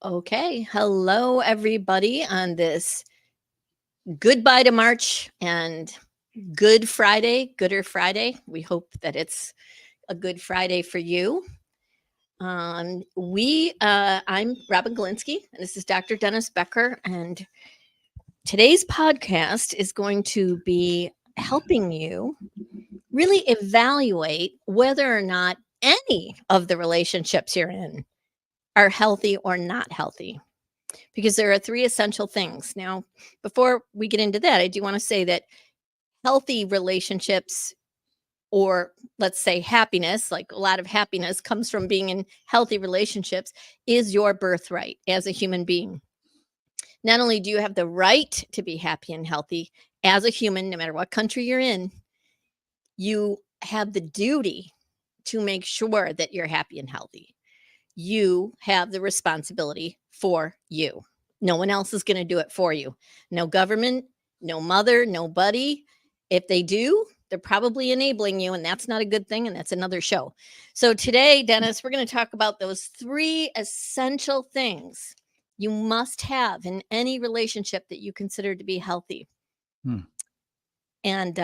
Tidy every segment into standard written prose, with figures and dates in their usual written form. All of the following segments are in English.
Okay. Hello, everybody, on this goodbye to March and Good Friday, Gooder Friday. We hope that it's a good Friday for you. I'm Robin Galinsky, and this is Dr. Dennis Becker. And today's podcast is going to be helping you really evaluate whether or not any of the relationships you're in are healthy or not healthy, because there are three essential things. Now, before we get into that, I do want to say that healthy relationships, or let's say happiness, like a lot of happiness comes from being in healthy relationships, is your birthright as a human being. Not only do you have the right to be happy and healthy as a human, no matter what country you're in, you have the duty to make sure that you're happy and healthy. You have the responsibility for you. No one else is going to do it for you. No government, no mother, nobody. If they do, they're probably enabling you, and that's not a good thing, and that's another show. So today, Dennis, we're going to talk about those three essential things you must have in any relationship that you consider to be healthy. And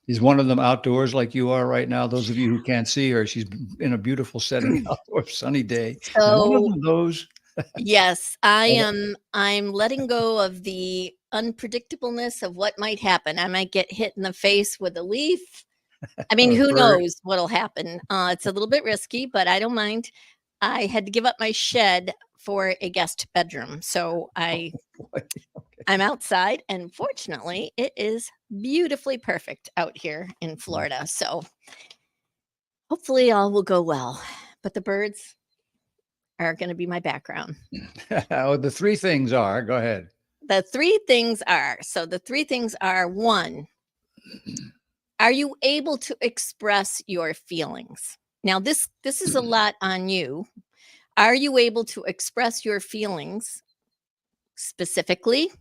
is one of them outdoors like you are right now? Those of you who can't see her, she's in a beautiful setting, outdoor sunny day. Is one of them those? Yes, I'm letting go of the unpredictableness of what might happen. I might get hit in the face with a leaf. I mean, who knows what'll happen? It's a little bit risky, but I don't mind. I had to give up my shed for a guest bedroom, so I'm outside, and fortunately, it is beautifully perfect out here in Florida. So hopefully, all will go well. But the birds are going to be my background. The three things are, go ahead. The three things are, one, are you able to express your feelings? Now, this is a lot on you. Are you able to express your feelings specifically?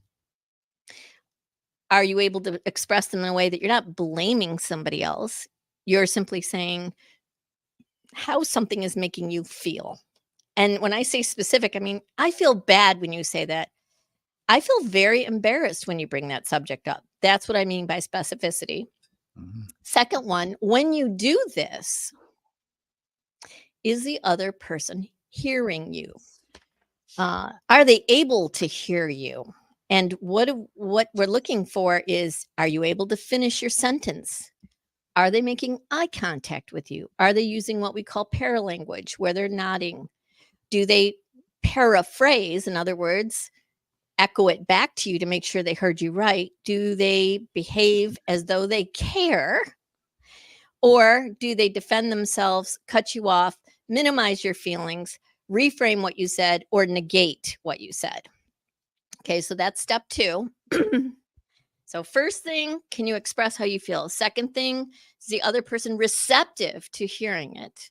Are you able to express them in a way that you're not blaming somebody else? You're simply saying how something is making you feel. And when I say specific, I mean, I feel bad when you say that. I feel very embarrassed when you bring that subject up. That's what I mean by specificity. Mm-hmm. Second one, when you do this, is the other person hearing you? Are they able to hear you? And what we're looking for is, are you able to finish your sentence? Are they making eye contact with you? Are they using what we call paralanguage, where they're nodding? Do they paraphrase, in other words, echo it back to you to make sure they heard you right? Do they behave as though they care? Or do they defend themselves, cut you off, minimize your feelings, reframe what you said, or negate what you said? Okay, so that's step two. So first thing, can you express how you feel? Second thing, is the other person receptive to hearing it?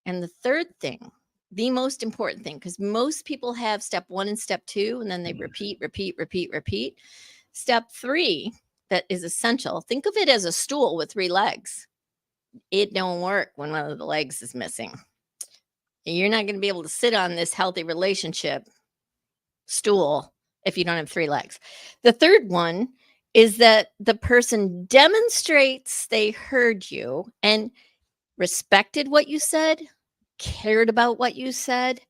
And the third thing, the most important thing, because most people have step one and step two, and then they repeat. Step three, that is essential. Think of it as a stool with three legs. It don't work when one of the legs is missing. You're not going to be able to sit on this healthy relationship stool if you don't have three legs. The third one is that the person demonstrates they heard you and respected what you said, cared about what you said,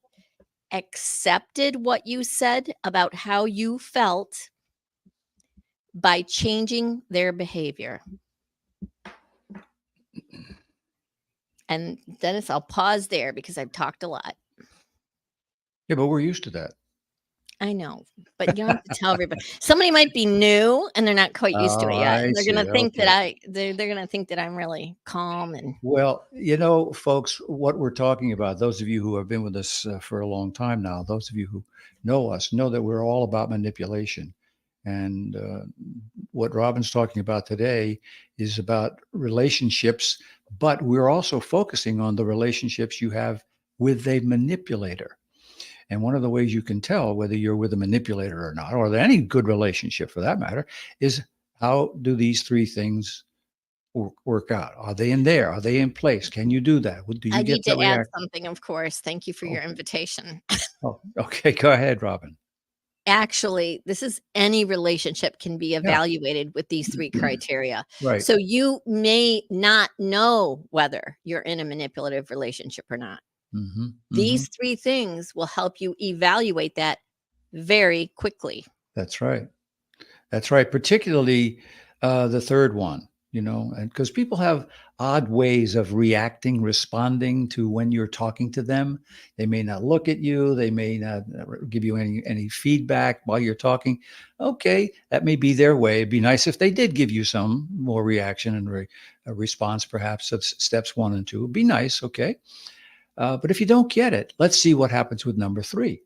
accepted what you said about how you felt by changing their behavior. And Dennis, I'll pause there because I've talked a lot. Yeah, but we're used to that. I know, but you don't have to tell everybody. Somebody might be new and they're not quite used to it yet. And they're going to think that they're going to think that I'm really calm. And well, folks, what we're talking about, those of you who have been with us for a long time now, those of you who know us, know that we're all about manipulation. And what Robin's talking about today is about relationships, but we're also focusing on the relationships you have with a manipulator. And one of the ways you can tell whether you're with a manipulator or not, or any good relationship for that matter, is how do these three things work out? Are they in there? Are they in place? Can you do that? Do you I get need to add reaction? something, of course. Thank you for your invitation. Oh, okay. Go ahead, Robin. Actually, this is any relationship can be Yeah. evaluated with these 3 criteria. Right. So you may not know whether you're in a manipulative relationship or not. Hmm. Hmm. These 3 things will help you evaluate that very quickly. That's right. That's right. Particularly the third one, and because people have odd ways of reacting, responding to when you're talking to them. They may not look at you. They may not give you any feedback while you're talking. Okay, that may be their way. It'd be nice if they did give you some more reaction and a response, perhaps of steps 1 and 2. It'd be nice. Okay. But if you don't get it, let's see what happens with number 3.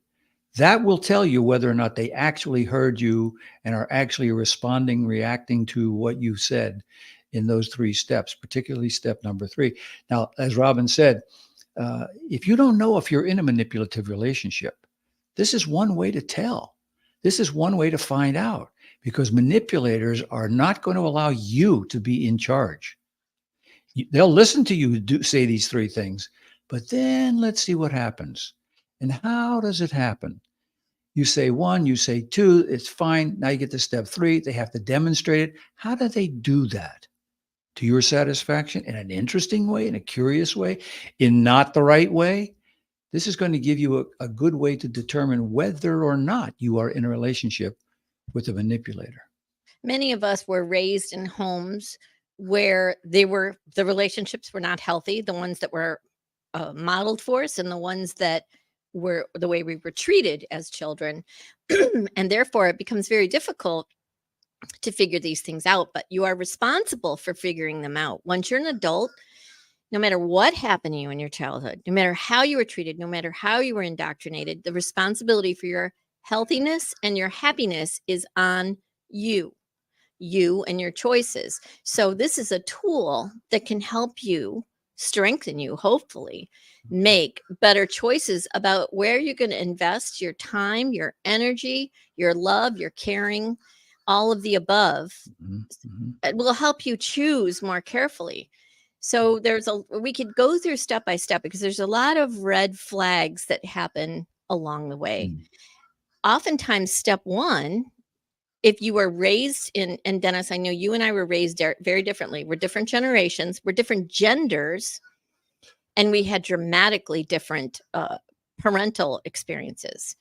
That will tell you whether or not they actually heard you and are actually responding, reacting to what you said in those 3 steps, particularly step number 3. Now, as Robin said, if you don't know if you're in a manipulative relationship, this is one way to tell. This is one way to find out because manipulators are not going to allow you to be in charge. They'll listen to you say these 3 things, but then let's see what happens. And how does it happen? You say 1, you say 2, it's fine. Now you get to step 3. They have to demonstrate it. How do they do that? To your satisfaction, in an interesting way, in a curious way, in not the right way? This is going to give you a good way to determine whether or not you are in a relationship with a manipulator. Many of us were raised in homes where the relationships were not healthy, the ones that were modeled for us and the ones that were the way we were treated as children. And therefore, it becomes very difficult to figure these things out. But you are responsible for figuring them out. Once you're an adult, no matter what happened to you in your childhood, no matter how you were treated, no matter how you were indoctrinated, the responsibility for your healthiness and your happiness is on you and your choices. So this is a tool that can help you strengthen you, hopefully, make better choices about where you're going to invest your time, your energy, your love, your caring, all of the above. Mhm, mhm, It will help you choose more carefully. So we could go through step by step because there's a lot of red flags that happen along the way. mm. Oftentimes, step 1, if you were raised in, and Dennis, I know you and I were raised very differently. We're different generations, we're different genders, and we had dramatically different parental experiences.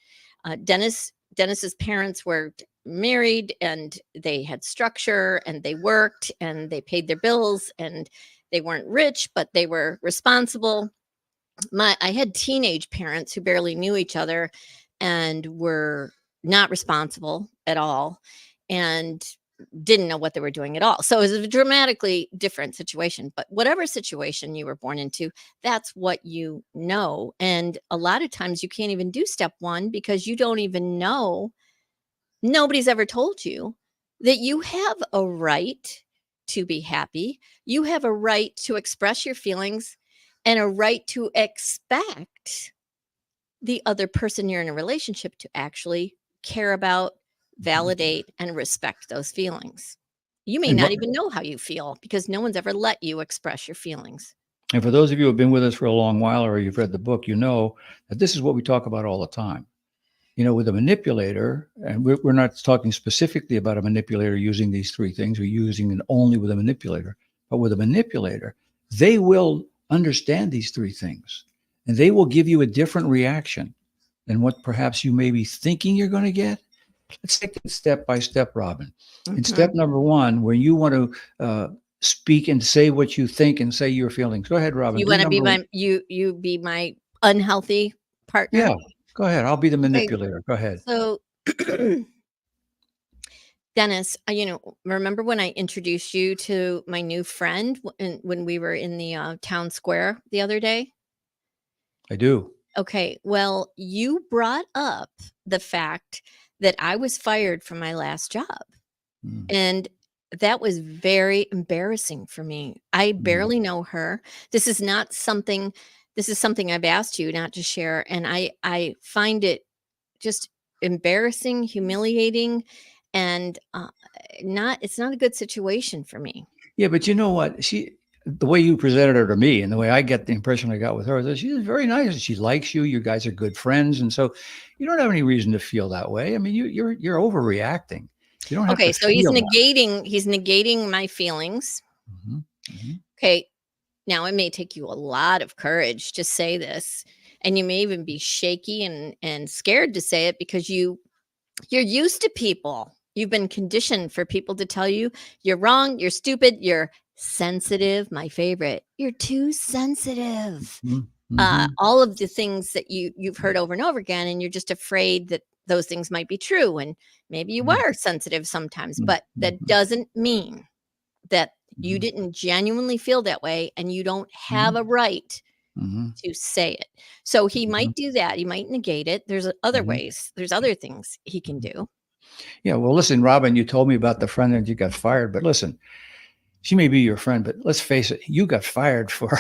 Dennis's parents were married and they had structure and they worked and they paid their bills and they weren't rich, but they were responsible. I had teenage parents who barely knew each other and were not responsible at all and didn't know what they were doing at all. So it was a dramatically different situation. But whatever situation you were born into, that's what you know. And a lot of times you can't even do step 1 because you don't even know. Nobody's ever told you that you have a right to be happy. You have a right to express your feelings and a right to expect the other person you're in a relationship to actually care about, Mhm. validate, and respect those feelings. You may And, not Ro- even know how you feel because no one's ever let you express your feelings. and for those of you who have been with us for a long while or you've read the book, you know that this is what we talk about all the time. With a manipulator, and we're not talking specifically about a manipulator using these 3 things, we're using it only with a manipulator, but with a manipulator, they will understand these 3 things and they will give you a different reaction than what perhaps you may be thinking you're going to get. Let's take it step by step, Robin. In step Mhm. number 1, where you want to speak and say what you think and say your feelings, go ahead, Robin. You Do want to be number, you be my unhealthy partner? yeah, go ahead. I'll be the Okay. manipulator. Go ahead. So Dennis, remember when I introduced you to my new friend when we were in the town square the other day? I do. Okay, well, you brought up the fact that I was fired from my last job, Mm, and that was very embarrassing for me. I mm. barely know her. This is not something this is something I've asked you not to share, and I find it just embarrassing, humiliating, and not it's not a good situation for me. Yeah, but you know what? the way you presented her to me and the way I get the impression I got with her is that she's very nice. She likes you. You guys are good friends. And so you don't have any reason to feel that way. I mean, you're overreacting. You don't have Okay, to so he's feel that. negating my feelings. Hmm. Hmm. Okay, now it may take you a lot of courage to say this, and you may even be shaky and scared to say it because you're used to people. You've been conditioned for people to tell you you're wrong, you're stupid, you're sensitive, my favorite. You're too sensitive. Hmm. All of the things that you've heard over and over again, and you're just afraid that those things might be true, and maybe you are sensitive sometimes, but that Hmm. doesn't mean that you Hmm. didn't genuinely feel that way, and you don't have a right Hmm. to say it. So he Hmm. might do that. He might negate it. There's other Hmm. ways. There's other things he can Hmm. do. Yeah. Well, listen, Robin, you told me about the friend that you got fired, but listen, she may be your friend, but let's face it, you got fired for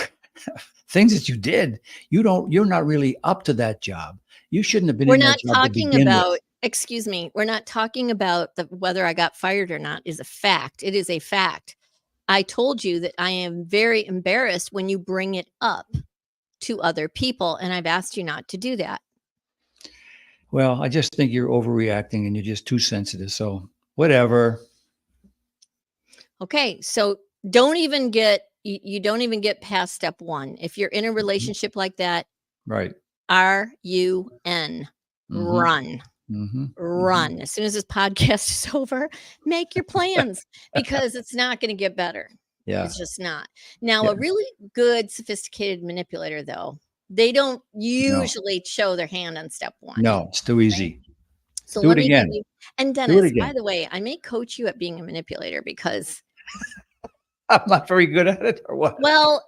things that you did. You're not really up to that job. You shouldn't have been We're in that not job to talking begin with. about excuse me, we're not talking about the whether I got fired or not is a fact. It is a fact. I told you that I am very embarrassed when you bring it up to other people, and I've asked you not to do that. Well, I just think you're overreacting and you're just too sensitive. So whatever. Okay, so you don't even get past step 1. If you're in a relationship like that, Right. RUN, Mm-hmm. run. Mm-hmm. Mm-hmm. Run. As soon as this podcast is over, make your plans because it's not gonna get better. Yeah. It's just not. Now, Yeah. a really good sophisticated manipulator, though, they don't No. usually show their hand on step 1, No. It's too right? easy. So Do let it me give again. you and Do it Dennis, by again. the way, I may coach you at being a manipulator because I'm not very good at it or what? well,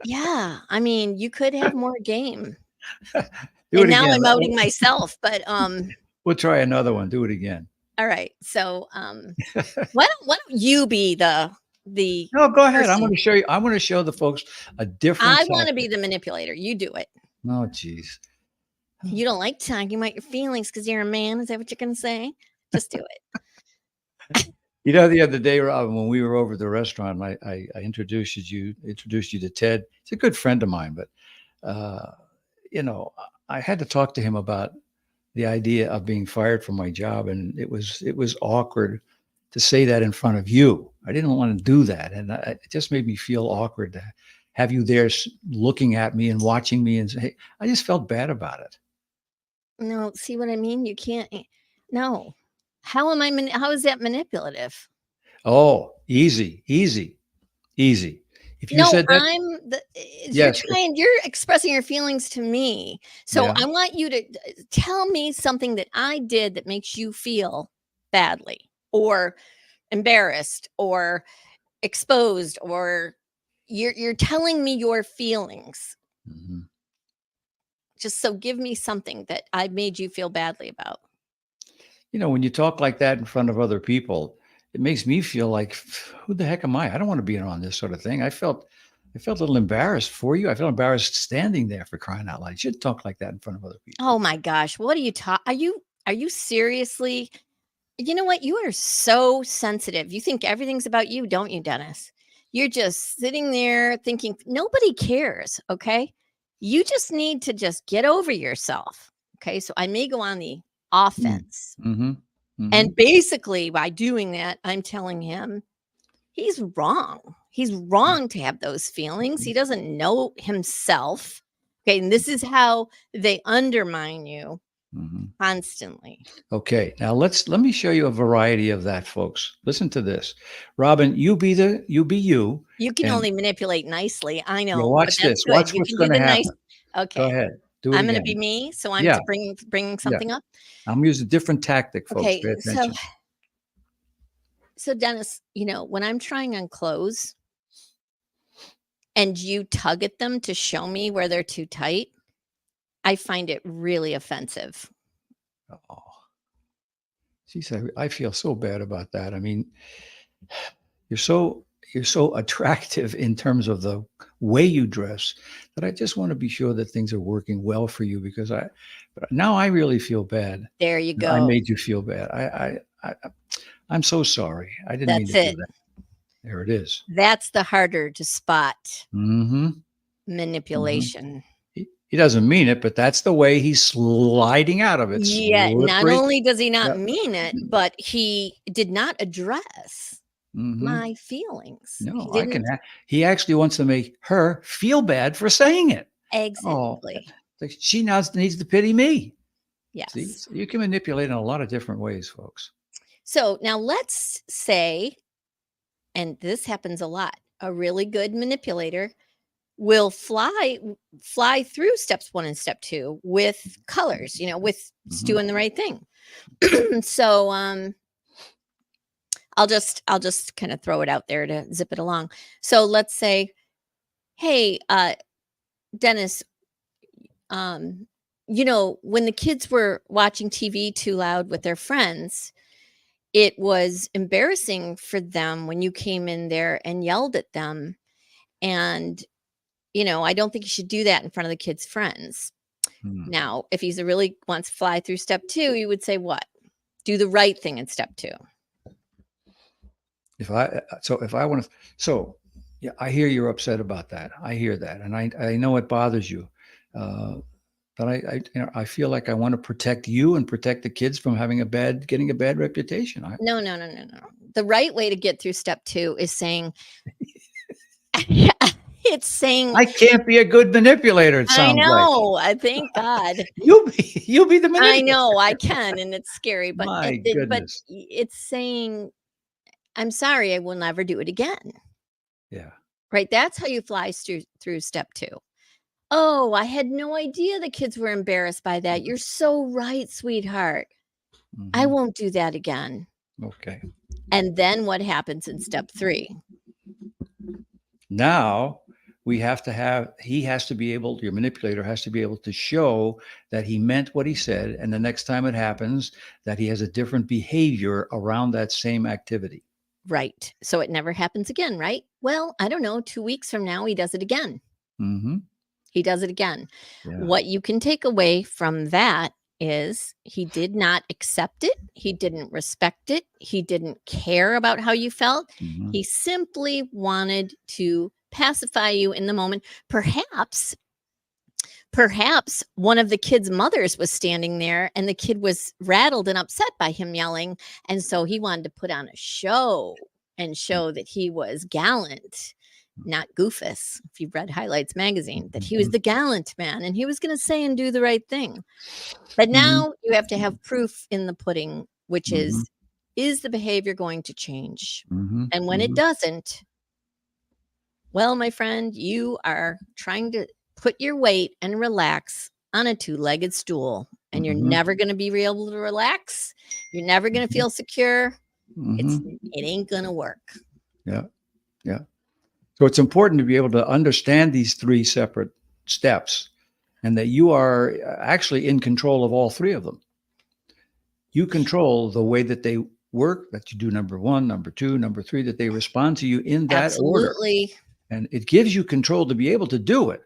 yeah, I mean, you could have more game. Do And it now again. I'm outing myself, but, We'll try another one. Do it again. all right. So, why don't you be the No, go ahead. I'm going person? to show you. I want to show the folks a different I wanna be tactic. the manipulator. You do it. Oh, geez. You don't like talking about your feelings because 'cause you're a man. Is that what you're gonna say? Just do it. You know, the other day, Rob, when we were over at the restaurant, I introduced you to Ted. He's a good friend of mine, but uh, you know, I had to talk to him about the idea of being fired from my job, and it was awkward to say that in front of you. I didn't want to do that, and it just made me feel awkward to have you there looking at me and watching me, and say, hey, I just felt bad about it. No, see what I mean? You can't no. How is that manipulative? Oh, easy, easy, easy. If you No, said that, yes, you're expressing your feelings to me. So yeah. I want you to tell me something that I did that makes you feel badly or embarrassed or exposed or you're telling me your feelings. Mhm. Just so give me something that I made you feel badly about. When you talk like that in front of other people, it makes me feel like, who the heck am I? I don't want to be on this sort of thing. I felt a little embarrassed for you. I felt embarrassed standing there, for crying out loud. You shouldn't talk like that in front of other people. Oh my gosh, what are you are you seriously you know what? You are so sensitive. You think everything's about you, don't you, Dennis? You're just sitting there thinking nobody cares, okay? You just need to just get over yourself. Okay? So I may go on the Mm. offense. Mhm. Mhm. And basically by doing that, I'm telling him he's wrong. He's wrong to have those feelings. He doesn't know himself. Okay, and this is how they undermine you Mhm. constantly. Okay, now let me show you a variety of that, folks. Listen to this. Robin, you be you, You can and only manipulate nicely, I you know, but watch that's this. good. Watch You what's can do gonna the nice happen. Go okay. ahead. Do it I'm gonna be again. me, so I'm Yeah, to bring yeah. something up? I'm using a different tactic, folks. Okay, Pay so attention. so Dennis, when I'm trying on clothes and you tug at them to show me where they're too tight, I find it really offensive. Oh, geez, I feel so bad about that. I mean, You're so you're so attractive in terms of the way you dress that I just want to be sure that things are working well for you because but now I really feel bad. There you I go. made you feel bad. I'm so sorry. I didn't mean That's to do it. that. There it is. That's the harder to spot Mm-hmm. Mm-hmm. manipulation. He doesn't mean it, but that's the way he's sliding out of it. Yeah, not Slippery. only does he not Yep. mean it, but he did not address Mm-hmm. my feelings. He No, I can. didn't He actually wants to make her feel bad for saying it. Oh, exactly. like she now needs to pity me. See, Yes. so you can manipulate in a lot of different ways, folks. So now let's say, and this happens a lot, a really good manipulator will fly through steps 1 and step 2 with colors, with just Hmm. doing the right thing. So I'll just kind of throw it out there to zip it along. So let's say, hey, Dennis, um, when the kids were watching TV too loud with their friends, it was embarrassing for them when you came in there and yelled at them. And, I don't think you should do that in front of the kids' friends. Hmm. Now, if he's a really wants to fly through step 2, he would say what? Do the right thing in step 2. If I want to, so yeah, I hear you're upset about that. I hear that, and I know it bothers you. Uh, but I feel like I want to protect you and protect the kids from getting a bad reputation. No, no, no, no, no. The right way to get through step 2 is saying it's saying, I can't be a good manipulator. It I sounds like know, I thank God. you'll be the I manipulator. know I can, and it's scary, but My goodness. it's saying, "I'm sorry, I will never do it again." Yeah. Right? That's how you fly through step 2. "Oh, I had no idea the kids were embarrassed by that. You're so right, sweetheart. I Hmm. won't do that again." Okay. And then what happens in step 3? Now he has to be able, your manipulator has to be able to show that he meant what he said. And the next time it happens, that he has a different behavior around that same activity. Right. So it never happens again, right? Well, I don't know, 2 weeks from now, he does it again. Hmm. He does it again. Yeah. What you can take away from that is he did not accept it. He didn't respect it. He didn't care about how you felt. Hmm. He simply wanted to pacify you in the moment. Perhaps one of the kid's mothers was standing there and the kid was rattled and upset by him yelling. And so he wanted to put on a show and show that he was gallant, not goofus. If you've read Highlights magazine, that he was Hmm. the gallant man and he was going to say and do the right thing. But Hmm. now you have to have proof in the pudding, which Hmm. is the behavior going to change? Hmm. And when it Hmm. doesn't, well, my friend, you are trying to put your weight and relax on a two-legged stool, and you're Hmm. never going to be able to relax. You're never going to feel secure. Hmm. It ain't going to work. Yeah. Yeah. So it's important to be able to understand these three separate steps and that you are actually in control of all three of them. You control the way that they work, that you do number one, number two, number three, that they respond to you in that order. Absolutely. And it gives you control to be able to do it.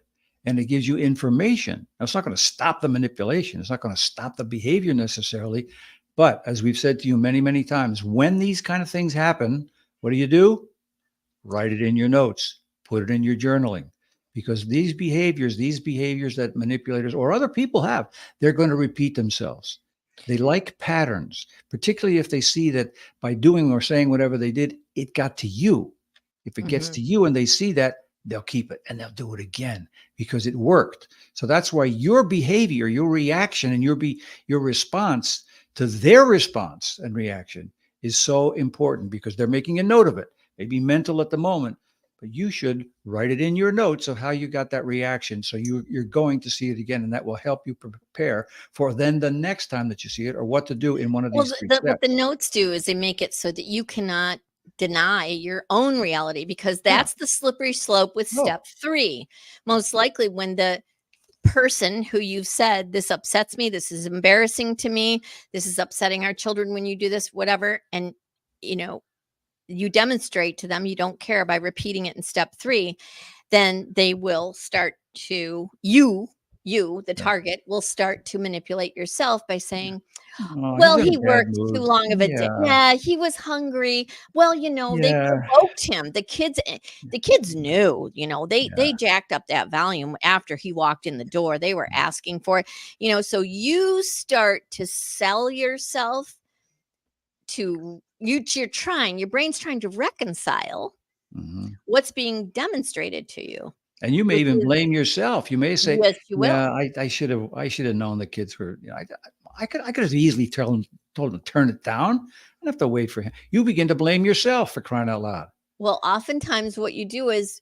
And it gives you information. Now, it's not going to stop the manipulation. It's not going to stop the behavior necessarily. But as we've said to you many, many times, when these kind of things happen, what do? Write it in your notes, put it in your journaling. Because these behaviors that manipulators or other people have, they're going to repeat themselves. They like patterns, particularly if they see that by doing or saying whatever they did, it got to you. If it gets Mhm. to you and they see that, they'll keep it and they'll do it again because it worked. So that's why your behavior, your reaction, and your response to their response and reaction is so important because they're making a note of it. Maybe mental at the moment, but you should write it in your notes of how you got that reaction. So you're going to see it again, and that will help you prepare for then the next time that you see it or what to do in one of Well, these three what the steps. notes do is they make it so that you cannot deny your own reality, because Yeah. that's the slippery slope with Oh. step 3. Most likely when the person who you've said, "This upsets me, this is embarrassing to me, this is upsetting our children when you do this," whatever, and you know, you demonstrate to them you don't care by repeating it in step 3, then they will start to, you you, the Yeah. target, will start to manipulate yourself by saying, Oh, he's well, in a he bad worked too mood. long of a day. Yeah. Yeah, he was hungry. Well, they Yeah. provoked him. The kids knew, they Yeah. jacked up that volume after he walked in the door. They were asking for it. So you start to sell yourself to your brain's trying to reconcile Mhm. what's being demonstrated to you, And you may which even is blame yourself. You may say, yes, you will. "Yeah, I should have known the kids were, I could have easily told him to turn it down. I don't have to wait for him." You begin to blame yourself for crying out loud. Well, oftentimes what you do is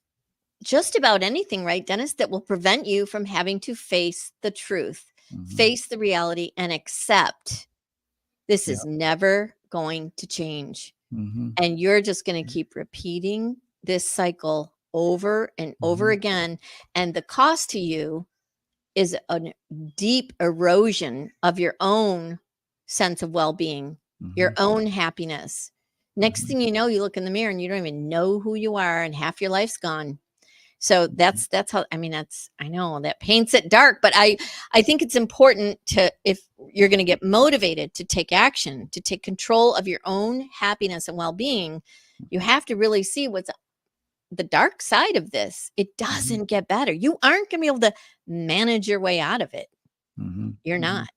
just about anything, right, Dennis, that will prevent you from having to face the truth, Mhm. face the reality, and accept this Yeah. is never going to change. Mhm. And you're just going to keep repeating this cycle over and over Mhm. again. And the cost to you is a deep erosion of your own sense of well being, your Mhm. own happiness. Next Mhm. thing you know, you look in the mirror and you don't even know who you are, and half your life's gone. So Mhm. that's how, I mean, I know that paints it dark, but I think it's important to, if you're going to get motivated to take action, to take control of your own happiness and well-being, you have to really see what's the dark side of this. It Mhm. doesn't get better. You aren't going to be able to manage your way out of it. Mhm. You're Mhm. not.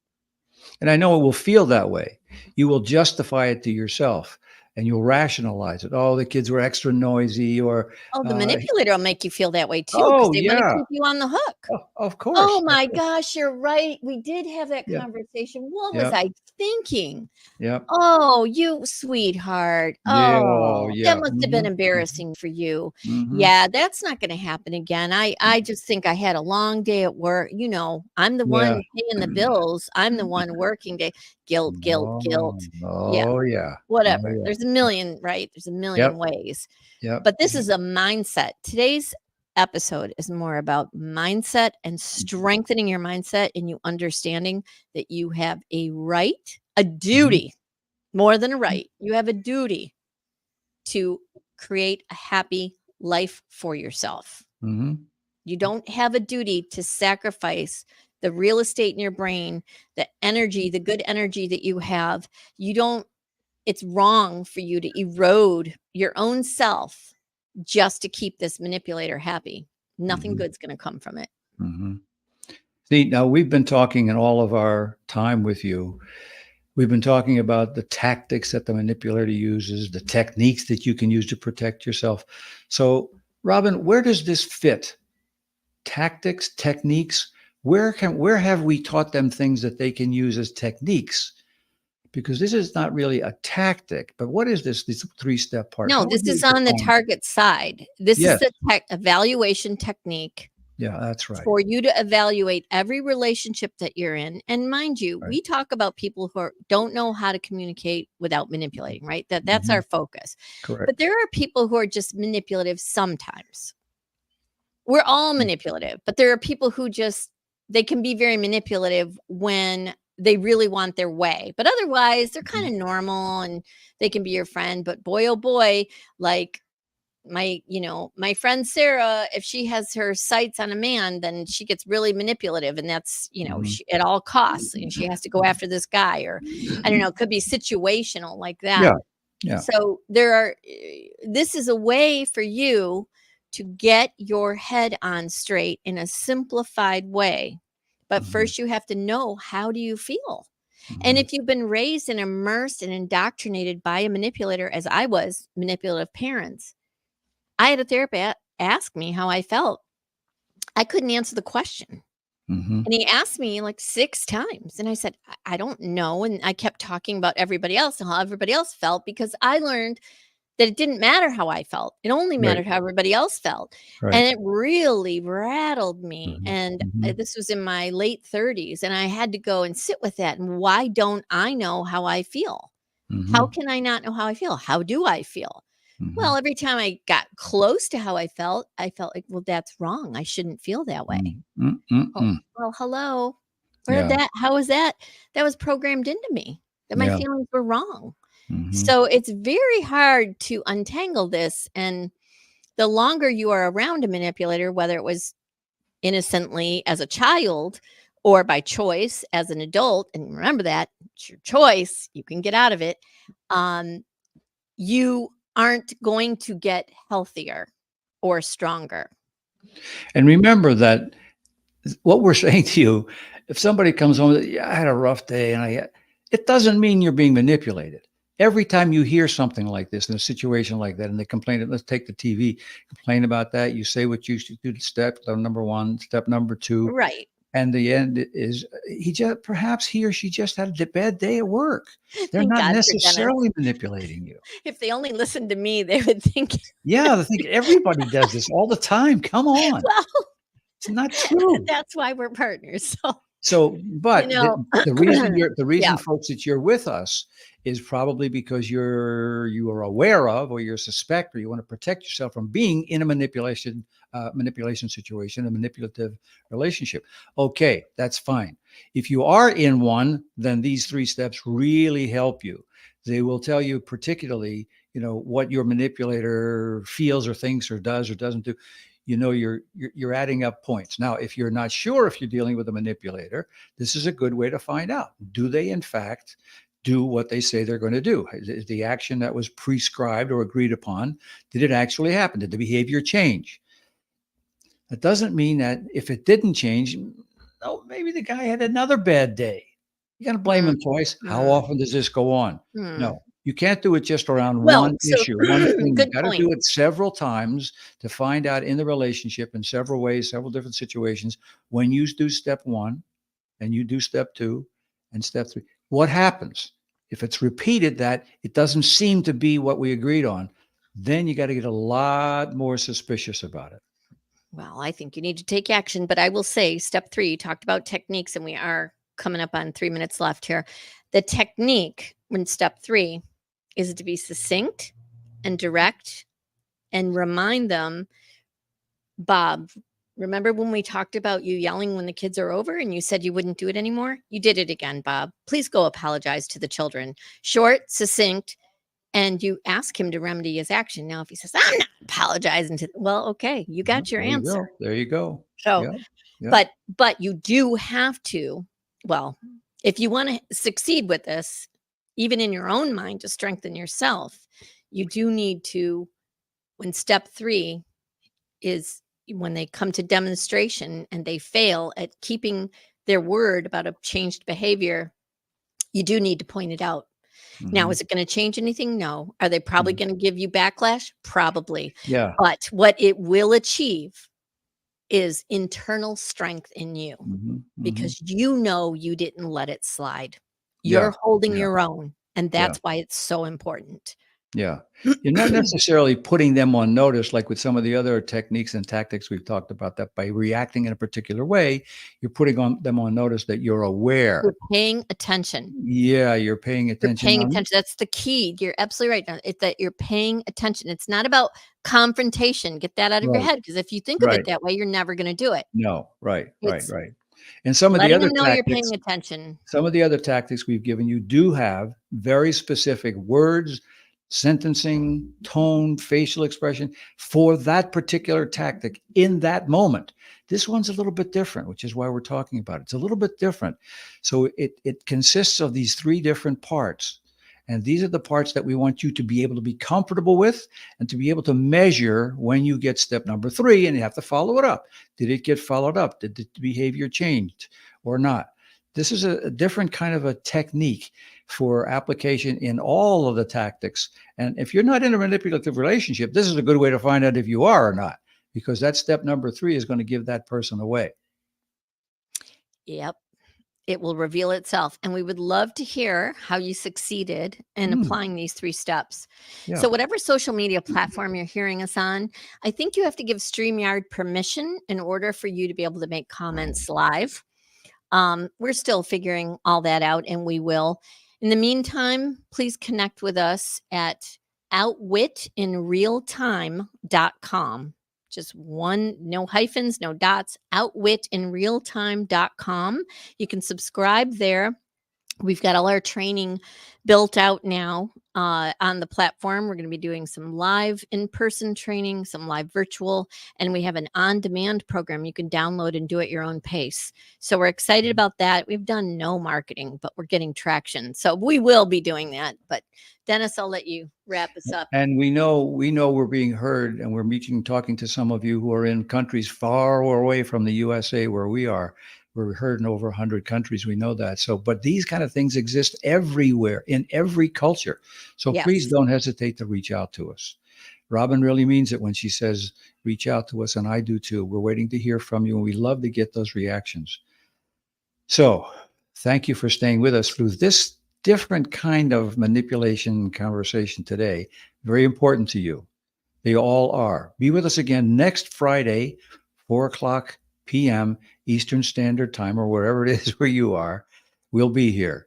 And I know it will feel that way. You will justify it to yourself and you'll rationalize it. Oh, the kids were extra noisy, or Oh, the uh, manipulator will make you feel that way too, because oh they want to yeah, keep you on the hook. oh, of Oh course. my gosh, you're right. We did have that Yeah. conversation. What was Yep. I thinking? Yep. Oh, you sweetheart. Yeah. Oh Oh, that yeah. must have been Mhm. Mhm. embarrassing for you. Mhm. Yeah, that's not gonna happen again. I just think I had a long day at work. I'm the Yeah. one paying the bills. I'm the one working day. Guilt, guilt, Oh, guilt. Yeah, oh yeah. Oh whatever. yeah. There's a million, right? There's a Yep. million ways. Yep. But this is a mindset. Today's episode is more about mindset and strengthening your mindset, and you understanding that you have a right, a Mhm. duty, more than a right. You have a duty to create a happy life for yourself. Mhm. You don't have a duty to sacrifice the real estate in your brain, the energy, the good energy that you have. You don't, it's wrong for you to erode your own self just to keep this manipulator happy. Nothing Mhm. good's going to come from it. Mhm. See, now we've been talking in all of our time with you. We've been talking about the tactics that the manipulator uses, the techniques that you can use to protect yourself. So, Robin, where does this fit? Tactics, techniques? Where have we taught them things that they can use as techniques? Because this is not really a tactic, but what is this three-step part? No, How would this you is on the define it? target side. This is Yes. the evaluation technique Yeah, that's right. for you to evaluate every relationship that you're in. And mind you, Right. we talk about people who don't know how to communicate without manipulating, right? That's Mhm. our focus. But Correct. there are people who are just manipulative sometimes. We're all Mm. manipulative, but there are people who just they can be very manipulative when they really want their way. But otherwise, they're kind Mhm. of normal and they can be your friend. But boy, oh boy, like my friend Sarah, if she has her sights on a man, then she gets really manipulative, and that's Mhm. at all costs, and she has to go after this guy, or I don't know, it could be situational like that. Yeah. Yeah. So this is a way for you to get your head on straight in a simplified way. But Mhm. first you have to know, how do you feel? And Mhm. if you've been raised and immersed and indoctrinated by a manipulator, as I was, manipulative parents, I had a therapist ask me how I felt. I couldn't answer the question. Mhm. And he asked me like 6 times. And I said, I don't know. And I kept talking about everybody else and how everybody else felt, because I learned that it didn't matter how I felt. It only Right. mattered how everybody else felt. Right. And it really rattled me. Mhm. And Mhm. this was in my late 30s. And I had to go and sit with that. And why don't I know how I feel? How Mhm. can I not know how I feel? How do I feel? Well, Mhm. every time I got close to how I felt like, well, that's wrong. I shouldn't feel that way. Mm. Mm, mm, Oh, mm. well, hello. Yeah. How was that? That was programmed into me, that my Yeah. feelings were wrong. Mhm. So it's very hard to untangle this. And the longer you are around a manipulator, whether it was innocently as a child or by choice as an adult, and remember that it's your choice, you can get out of it, um, you aren't going to get healthier or stronger. And remember that what we're saying to you, if somebody comes home, yeah, I had a rough day, and it doesn't mean you're being manipulated. Every time you hear something like this in a situation like that, and they complain, let's take the TV, complain about that. You say what you should do. Step number one, step number two, Right. and the end is perhaps he or she just had a bad day at work. They're Thank not God for Dennis. necessarily manipulating you. If they only listened to me, they would think, Yeah, I think everybody does this all the time. Come on, well, it's not true. that's why we're partners. So, So, you but know, the yeah, reason, folks, that you're with us is probably because you are aware of, or you suspect, or you want to protect yourself from being in a manipulation situation, a manipulative relationship. Okay, that's fine. If you are in one, then these 3 steps really help you. They will tell you particularly, what your manipulator feels or thinks or does or doesn't do. You're adding up points. Now, if you're not sure if you're dealing with a manipulator, this is a good way to find out. Do they in fact do what they say they're going to do? Is the action that was prescribed or agreed upon, did it actually happen? Did the behavior change? That doesn't mean that if it didn't change, no, maybe the guy had another bad day. You got to blame mm, him twice. How mm, often does this go on? mm. No, you can't do it just around Well, one so issue, one thing. You good got to point. do it several times to find out in the relationship in several ways, several different situations. When you do step one and you do step two and step three, what happens? If it's repeated that it doesn't seem to be what we agreed on, then you got to get a lot more suspicious about it. Well, I think you need to take action, but I will say step 3, you talked about techniques, and we are coming up on 3 minutes left here. The technique in step 3 is to be succinct and direct and remind them, Bob, remember when we talked about you yelling when the kids are over and you said you wouldn't do it anymore? You did it again, Bob. Please go apologize to the children. Short, succinct, and you ask him to remedy his action. Now, if he says, I'm not apologizing to, well, okay, you Well, got your there you answer. go. There you go. So, Yeah. Yeah. but you do have to, well, if you want to succeed with this, even in your own mind to strengthen yourself, you do need to, when step 3 is when they come to demonstration and they fail at keeping their word about a changed behavior, you do need to point it out. Now, Mhm. is it going to change anything? No. Are they probably Mhm. going to give you backlash? Probably. Yeah. But what it will achieve is internal strength in you Mhm. Mhm. because you know you didn't let it slide. Yeah. You're holding Yeah. your own, and Yeah. that's why it's so important. Yeah. You're not necessarily putting them on notice like with some of the other techniques and tactics we've talked about, that by reacting in a particular way, you're putting them on notice that you're aware. You're paying attention. Yeah, you're paying You're attention paying on. attention. That's the key. You're absolutely right. It's that you're paying attention. It's not about confrontation. Get that out of your Right. head because if you think of it Right. that way, you're never going to do it. No. Right. Right. It's Right. And some of the letting other them know you're tactics paying attention. Some of the other tactics we've given you do have very specific words, sentencing, tone, facial expression for that particular tactic in that moment. This one's a little bit different, which is why we're talking about it. It's a little bit different. So it consists of these 3 different parts. And these are the parts that we want you to be able to be comfortable with and to be able to measure when you get step number 3, and you have to follow it up. Did it get followed up? Did the behavior change or not? This is a different kind of a technique for application in all of the tactics. And if you're not in a manipulative relationship, this is a good way to find out if you are or not, because that step number 3 is going to give that person away. Yep. It will reveal itself. And we would love to hear how you succeeded in Mm, applying these 3 steps. yeah. So, whatever social media platform you're hearing us on, I think you have to give StreamYard permission in order for you to be able to make comments live. We're still figuring all that out, and we will. In the meantime, please connect with us at outwitinrealtime.com. Just one, no hyphens, no dots, outwitinrealtime.com. You can subscribe there. We've got all our training built out now on the platform. We're going to be doing some live in-person training, some live virtual, and we have an on-demand program you can download and do at your own pace. So we're excited about that. We've done no marketing, but we're getting traction. So we will be doing that. But Dennis, I'll let you wrap us up. And we know we're being heard, and we're talking to some of you who are in countries far away from the USA where we are. We're heard in over 100 countries. We know that. So, but these kind of things exist everywhere in every culture. So please Yes. don't hesitate to reach out to us. Robin really means it when she says, reach out to us, and I do too. We're waiting to hear from you, and we love to get those reactions. So thank you for staying with us through this different kind of manipulation conversation today. Very important to you. They all are. Be with us again next Friday, 4 o'clock p.m. Eastern Standard Time, or wherever it is where you are. We'll be here.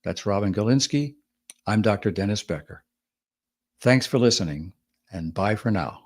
That's Robin Galinsky. I'm Dr. Dennis Becker. Thanks for listening, and bye for now.